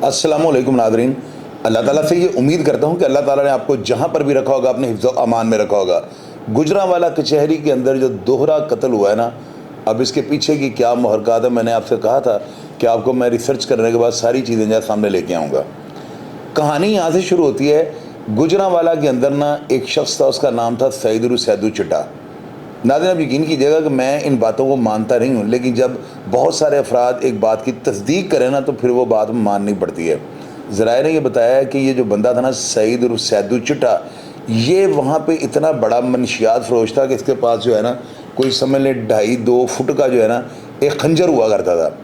अस्सलामुअलैकुम नादरीन। अल्लाह ताला से ये उम्मीद करता हूँ कि अल्लाह ताला ने आपको जहाँ पर भी रखा होगा अपने हिफ्ज़ अमान में रखा होगा। गुजरांवाला कचहरी के अंदर जो दोहरा कत्ल हुआ है ना, अब इसके पीछे की क्या महरक़ात है, मैंने आपसे कहा था कि आपको मैं रिसर्च करने के बाद सारी चीज़ें जो सामने लेके आऊँगा। कहानी यहाँ से शुरू होती है। गुजरांवाला के अंदर ना एक शख्स था, उसका नाम था सैयदुर चिट्टा। नाज़रीन, आप यकीन कीजिएगा कि मैं इन बातों को मानता नहीं हूँ, लेकिन जब बहुत सारे अफराद एक बात की तस्दीक करें ना तो फिर वो बात माननी पड़ती है। ज़राए ने ये बताया कि ये जो बंदा था ना सैयदुर चिट्टा, ये वहाँ पे इतना बड़ा मनशियात फ़रोश था कि इसके पास जो है ना कोई समझ लें 2.5-2 फुट का जो है ना एक खंजर हुआ करता था।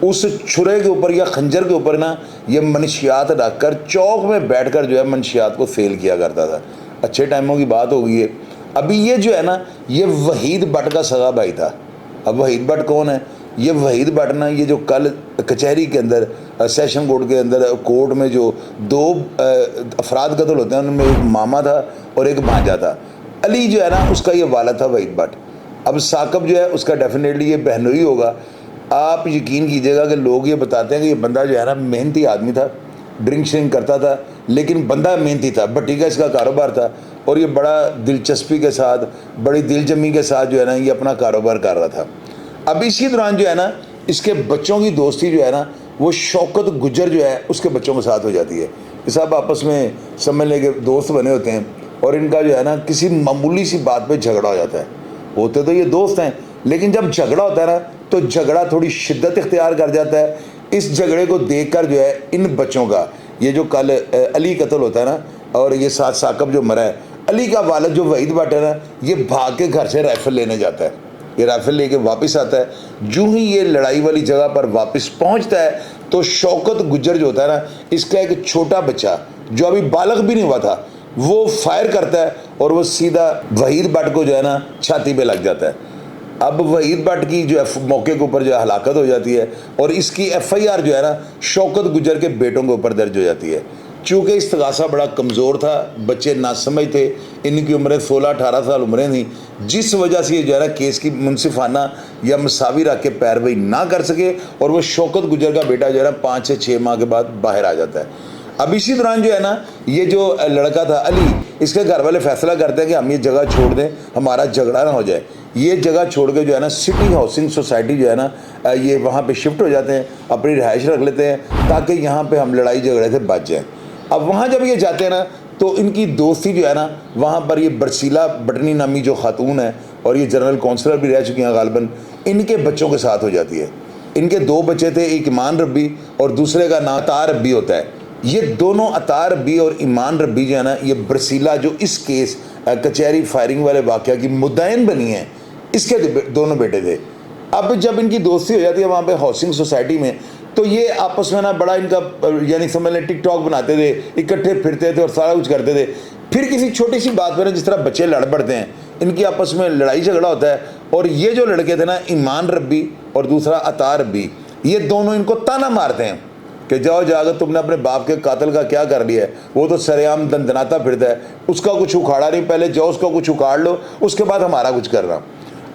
उस छुरे के ऊपर या खंजर के ऊपर ना ये मनशियात रख कर चौक में बैठ कर जो है मनशियात को सेल किया करता था। अच्छे टाइमों की बात हो गई है। अभी ये जो है ना ये वहीद भट्ट का सगा भाई था। अब वहीद भट्ट कौन है? ये वहीद भट्ट ना, ये जो कल कचहरी के अंदर सेशन कोर्ट के अंदर कोर्ट में जो 2 अफराद कत्ल होते हैं, उनमें एक मामा था और एक भांजा था। अली जो है ना उसका ये वाला था वहीद भट्ट। अब साकब जो है उसका डेफिनेटली ये बहनोई होगा। आप यकीन कीजिएगा कि लोग ये बताते हैं कि ये बंदा जो है ना मेहनती आदमी था, ड्रिंक श्रिंक करता था, लेकिन बंदा मेहनती था, भट्टी का इसका कारोबार था और ये बड़ा दिलचस्पी के साथ, बड़ी दिलजमी के साथ जो है ना ये अपना कारोबार कर रहा था। अब इसी दौरान जो है ना इसके बच्चों की दोस्ती जो है ना वो शौकत गुज्जर जो है उसके बच्चों के साथ हो जाती है। ये सब आपस में समझ लेके दोस्त बने होते हैं और इनका जो है ना किसी मामूली सी बात पे झगड़ा हो जाता है। होते तो ये दोस्त हैं, लेकिन जब झगड़ा होता है ना तो झगड़ा थोड़ी शिद्दत इख्तियार कर जाता है। इस झगड़े को देखकर जो है इन बच्चों का, ये जो कल अली कत्ल होता है ना और ये साथ साकब जो मरा है, अली का वालिद जो वहीद भट्ट है ना ये भाग के घर से राइफल लेने जाता है। ये राइफल लेके वापस आता है। जो ही ये लड़ाई वाली जगह पर वापस पहुंचता है तो शौकत गुज्जर जो होता है ना, इसका एक छोटा बच्चा जो अभी बालग भी नहीं हुआ था वो फायर करता है और वो सीधा वहीद भट्ट को जो है ना छाती पे लग जाता है। अब वहीद भट्ट की जो है मौके के ऊपर जो है हलाकत हो जाती है और इसकी FIR जो है ना शौकत गुज्जर के बेटों के ऊपर दर्ज हो जाती है। चूँकि इस्तगासा बड़ा कमज़ोर था, बच्चे नासमझ थे, इनकी उम्रें 16-18 साल उम्रें थी, जिस वजह से ये जो है ना केस की मुनसिफाना या मसावी रख के पैरवी ना कर सके और वो शौकत गुज्जर का बेटा जो है ना 5 से 6 माह के बाद बाहर आ जाता है। अब इसी दौरान जो है ना ये जो लड़का था अली, इसके घर वाले फैसला करते हैं कि हम ये जगह छोड़ दें, हमारा झगड़ा ना हो जाए। ये जगह छोड़ के जो है ना सिटी हाउसिंग सोसाइटी जो है ना ये वहाँ पे शिफ्ट हो जाते हैं, अपनी रिहाइश रख लेते हैं ताकि यहाँ पे हम लड़ाई झगड़े से बच जाएँ। अब वहाँ जब ये जाते हैं ना तो इनकी दोस्ती जो है ना वहाँ पर ये बरसीला बटनी नामी जो खातून है और ये जनरल काउंसलर भी रह चुकी हैं गालिबन, इनके बच्चों के साथ हो जाती है। इनके 2 बच्चे थे, एक ईमान रब्बी और दूसरे का नाम अतार रब्बी होता है। ये दोनों अतार रब्बी और ईमान रब्बी जो है ना ये बरसीला जो इस केस कचहरी फायरिंग वाले वाक़या की मुद्दाइन बनी है, इसके दोनों बेटे थे। अब जब इनकी दोस्ती हो जाती है वहाँ पे हाउसिंग सोसाइटी में, तो ये आपस में ना बड़ा इनका यानी समझ लें टिकटॉक बनाते थे, इकट्ठे फिरते थे और सारा कुछ करते थे। फिर किसी छोटी सी बात पर ना जिस तरह बच्चे लड़ पड़ते हैं, इनकी आपस में लड़ाई झगड़ा होता है और ये जो लड़के थे ना ईमान रब्बी और दूसरा अतार रब्बी, ये दोनों इनको ताना मारते हैं कि जाओ जाकर तुमने अपने बाप के कातिल का क्या कर लिया है, वो तो सरेआम दंदनाता फिरता है, उसका कुछ उखाड़ा नहीं, पहले जाओ उसका कुछ उखाड़ लो, उसके बाद हमारा कुछ कर रहा।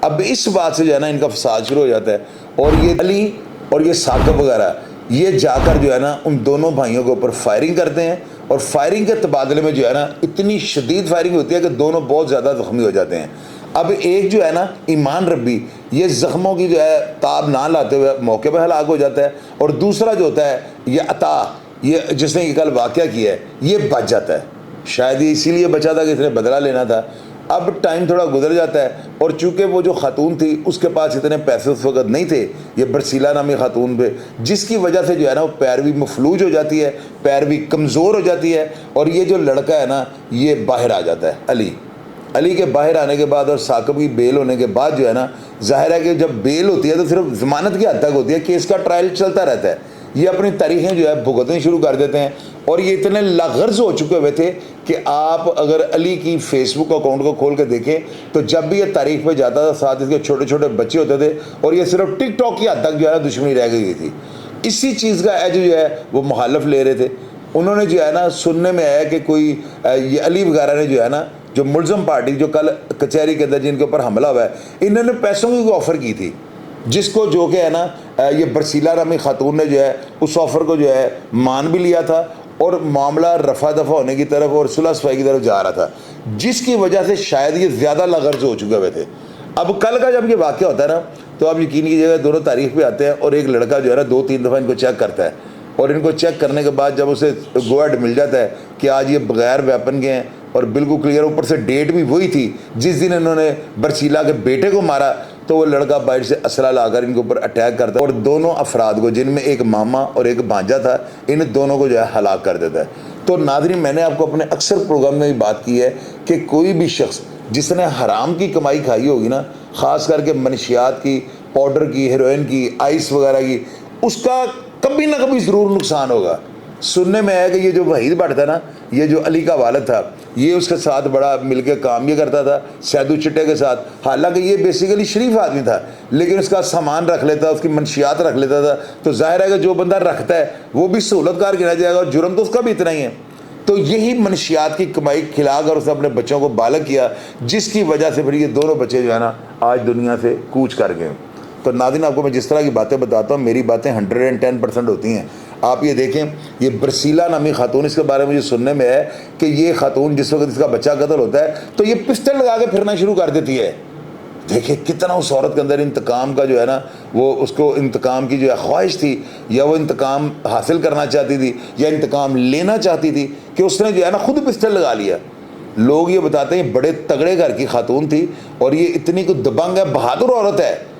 अब इस बात से जो है ना इनका फसाद शुरू हो जाता है और ये अली और ये साकब वगैरह ये जाकर जो है ना उन दोनों भाइयों के ऊपर फायरिंग करते हैं और फायरिंग के तबादले में जो है ना इतनी शदीद फायरिंग होती है कि दोनों बहुत ज़्यादा ज़ख्मी हो जाते हैं। अब एक जो है ना ईमान रब्बी ये ज़ख्मों की जो है ताब ना लाते हुए मौके पर हलाक हो जाता है और दूसरा जो होता है ये अता, ये जिसने ये कल वाक़या किया है, ये बच जाता है। शायद ये इसीलिए बचा था कि इसने बदला लेना था। अब टाइम थोड़ा गुजर जाता है और चूँकि वो जो खातून थी उसके पास इतने पैसे उस वक्त नहीं थे, ये बरसीला नामी खातून पे, जिसकी वजह से जो है ना वो पैरवी मफलूज हो जाती है, पैरवी कमज़ोर हो जाती है और ये जो लड़का है ना ये बाहर आ जाता है। अली के बाहर आने के बाद और साकब की बेल होने के बाद जो है ना जाहिर है कि जब बेल होती है तो सिर्फ ज़मानत की हद तक होती है, केस का ट्रायल चलता रहता है। ये अपनी तारीखें जो है भुगतनी शुरू कर देते हैं और ये इतने लागर्ज हो चुके हुए थे कि आप अगर अली की फेसबुक अकाउंट को खोल के देखें तो जब भी ये तारीख पे जाता था साथ इसके छोटे छोटे बच्चे होते थे और ये सिर्फ टिकटॉक की हद तक जो है ना दुश्मनी रह गई थी। इसी चीज़ का एज जो है वो मुखालफ ले रहे थे। उन्होंने जो है ना सुनने में आया कि कोई ये अली वगैरह ने जो है ना जो मुलज़म पार्टी जो कल कचहरी के अंदर जिनके ऊपर हमला हुआ है, इन्होंने पैसों की ऑफ़र की थी जिसको जो कि है ना ये बरसीला नामी खातून ने जो है उस ऑफ़र को जो है मान भी लिया था और मामला रफा दफा होने की तरफ और सुलह सफाई की तरफ जा रहा था, जिसकी वजह से शायद ये ज़्यादा लगर्ज हो चुके हुए थे। अब कल का जब ये वाक़या होता है ना, तो आप यकीन कीजिएगा दोनों तारीख पे आते हैं और एक लड़का जो है ना 2-3 दफ़ा इनको चेक करता है और इनको चेक करने के बाद जब उसे गोएड मिल जाता है कि आज ये बगैर वेपन के हैं और बिल्कुल क्लियर, ऊपर से डेट भी वही थी जिस दिन इन्होंने बरसीला के बेटे को मारा, तो वो लड़का बाइट से असला लाकर इनके ऊपर अटैक करता है और दोनों अफराद को, जिनमें एक मामा और एक भांजा था, इन दोनों को जो है हलाक कर देता है। तो नाज़रीन, मैंने आपको अपने अक्सर प्रोग्राम में भी बात की है कि कोई भी शख्स जिसने हराम की कमाई खाई होगी ना, ख़ास करके मनशियात की, पाउडर की, हेरोइन की, आइस वगैरह की, उसका कभी ना कभी ज़रूर नुकसान होगा। सुनने में आया कि ये जो वहीद भट्ट था ना, ये जो अली का वालिद था, ये उसके साथ बड़ा मिलकर काम ये करता था सैदू चिट्टे के साथ। हालांकि ये बेसिकली शरीफ आदमी था, लेकिन उसका सामान रख लेता, उसकी मनशियात रख लेता था। तो जाहिर है कि जो बंदा रखता है वो भी सहूलतकार गिना जाएगा और जुर्म तो उसका भी इतना ही है। तो यही मनशियात की कमाई खिलाकर उसने अपने बच्चों को बालग किया, जिसकी वजह से फिर ये दोनों बच्चे जो है ना आज दुनिया से कूच कर गए। तो नाज़रीन, आपको मैं जिस तरह की बातें बताता हूँ, मेरी बातें 110% होती हैं। आप ये देखें, ये बरसीला नामी खातून, इसके बारे में मुझे सुनने में है कि ये खातून जिस वक्त इसका बच्चा कत्ल होता है तो ये पिस्टल लगा के फिरना शुरू कर देती है। देखिए कितना उस औरत के अंदर इंतकाम का जो है ना, वो उसको इंतकाम की जो है ख्वाहिश थी, या वो इंतकाम हासिल करना चाहती थी या इंतकाम लेना चाहती थी, कि उसने जो है ना खुद पिस्टल लगा लिया। लोग ये बताते हैं बड़े तगड़े घर की खातून थी और ये इतनी को दबंग है, बहादुर औरत है।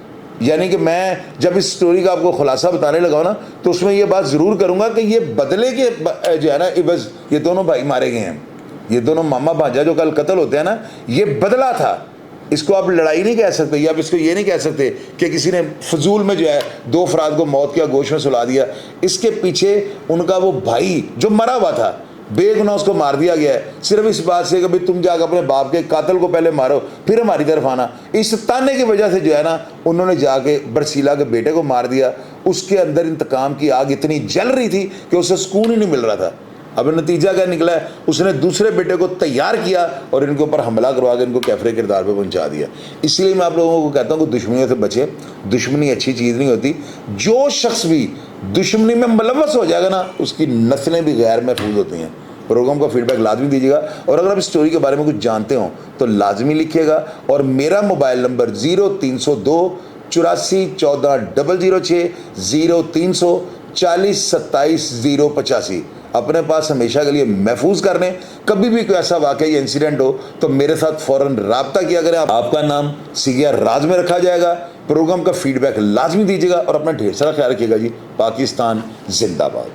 यानी कि मैं जब इस स्टोरी का आपको खुलासा बताने लगा ना, तो उसमें ये बात ज़रूर करूँगा कि ये बदले के जो है ना इवज़ ये दोनों भाई मारे गए हैं। ये दोनों मामा भांजा जो कल कत्ल होते हैं ना, ये बदला था। इसको आप लड़ाई नहीं कह सकते, या आप इसको ये नहीं कह सकते कि किसी ने फजूल में जो है 2 अफराद को मौत के आगोश में सुला दिया। इसके पीछे उनका वो भाई जो मरा हुआ था, बेगुनाह उसको मार दिया गया है, सिर्फ इस बात से कि भाई तुम जाकर अपने बाप के कातिल को पहले मारो फिर हमारी तरफ आना। इस ताने की वजह से जो है ना उन्होंने जाके बरसीला के बेटे को मार दिया। उसके अंदर इंतकाम की आग इतनी जल रही थी कि उसे सुकून ही नहीं मिल रहा था। अब नतीजा क्या निकला है, उसने दूसरे बेटे को तैयार किया और इनके ऊपर हमला करवा के इनको कैफरे किरदार पे पहुंचा दिया। इसलिए मैं आप लोगों को कहता हूँ कि दुश्मनियों से बचें। दुश्मनी अच्छी चीज़ नहीं होती। जो शख्स भी दुश्मनी में मुलव्वस हो जाएगा ना, उसकी नस्लें भी गैर महफूज होती हैं। प्रोग्राम का फीडबैक लाजमी दीजिएगा और अगर आप इस स्टोरी के बारे में कुछ जानते हो तो लाजमी लिखिएगा। और मेरा मोबाइल नंबर 0302 84 14 006 0300 40 27 085 अपने पास हमेशा के लिए महफूज कर लें। कभी भी कोई ऐसा वाकया या इंसिडेंट हो तो मेरे साथ फ़ौरन रब्ता किया करें। आपका नाम सीगिया राज में रखा जाएगा। प्रोग्राम का फीडबैक लाजमी दीजिएगा और अपना ढेर सारा ख्याल रखिएगा जी। पाकिस्तान जिंदाबाद।